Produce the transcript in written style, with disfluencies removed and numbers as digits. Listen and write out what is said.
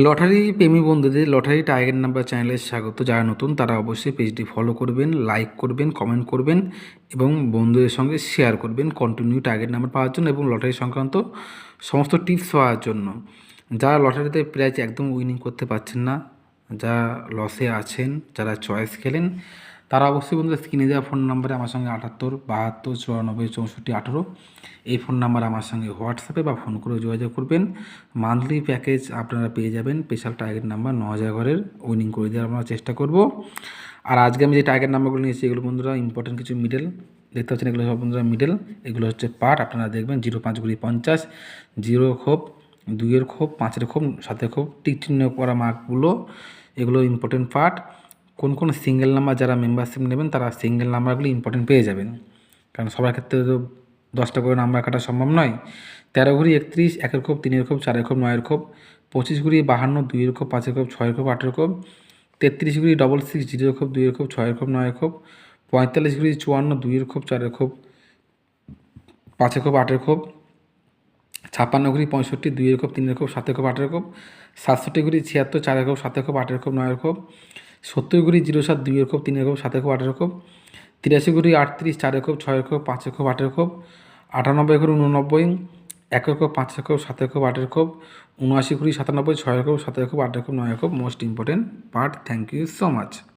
Lottery প্রেমী বন্ধুদের lottery target number চ্যানেলে স্বাগত। যারা নতুন তারা অবশ্যই পেজটি ফলো করবেন, লাইক করবেন, কমেন্ট করবেন এবং বন্ধুদের সঙ্গে শেয়ার করবেন কন্টিনিউ টার্গেট নাম্বার পাওয়ার জন্য এবং লটারি সংক্রান্ত সমস্ত টিপস পাওয়ার জন্য। যারা লটারিতে প্রাইজ একদম উইনিং করতে পারছেন না, যারা লসে আছেন, যারা চয়েস খেলেন, তারা অবশ্যই বন্ধুরা স্ক্রিনে দেওয়া ফোন নাম্বারে আমার সঙ্গে 78 72 94 64 18 এই ফোন নাম্বার আমার সঙ্গে হোয়াটসঅ্যাপে বা ফোন করে যোগাযোগ করবেন। মান্থলি প্যাকেজ আপনারা পেয়ে যাবেন। স্পেশাল টার্গেট নাম্বার 9000 ঘরের উইনিং করে দেওয়ার আমরা চেষ্টা করব। আর আজকে আমি যে টার্গেট নাম্বারগুলো নিয়েছি এগুলো বন্ধুরা ইম্পর্টেন্ট কিছু মিডল দেখতে পাচ্ছেন, এগুলো সব বন্ধুরা মিডল, এগুলো হচ্ছে পার্ট। আপনারা দেখবেন 05 গুলি 50, 0 খোপ, 2-এর খোপ, 5-এর খোপ, 7-এর খোপ, টিক চিহ্ন করা মার্কগুলো, এগুলো ইম্পর্টেন্ট পার্ট। কোন কোন সিঙ্গেল নাম্বার যারা মেম্বারশিপ নেবেন তারা সিঙ্গেল নাম্বারগুলি ইম্পর্টেন্ট পেয়ে যাবেন, কারণ সবার ক্ষেত্রে তো 10টা করে নাম্বার কাটা সম্ভব নয়। 13 ঘুরি 31, 1-এর খোপ, 3-এর খোপ, 4-এর খোপ, 9-এর খোপ, 25 ঘুরি 52, 2-এর খোপ, 5-এর খোপ, 6-এর খোপ, 8-এর খোপ, 33 ঘুরি 66, 0-এর খোপ, 2-এর খোপ, 6-এর খোপ, 9-এর খোপ, 45 ঘুরি 54, 2-এর খোপ, 4-এর খোপ, 5-এর খোপ, 8-এর খোপ, 56 ঘুরি 65, 2-এর খোপ, 3-এর খোপ, 7-এর খোপ, 8-এর খোপ, 67 ঘুরি 76, 4-এর খোপ, 7-এর খোপ, 8-এর খোপ, 9-এর খোপ, 70 ঘুরি 07, 2-এর খোপ, 3-এর খোপ, 7-এর খোপ, 8-এর খোপ, 83 ঘুরি 38, 4-এর খোপ, 6-এর খোপ, 5-এর খোপ, 8-এর খোপ, 98 ঘুরি 89, 1-এর খোপ, 5-এর খোপ, 7-এর খোপ, 8-এর খোপ, 79 ঘুরি 97, 6-এর খোপ, 7-এর খোপ, 8-এর খোপ, 9-এর খোপ। Most important part. Thank you so much.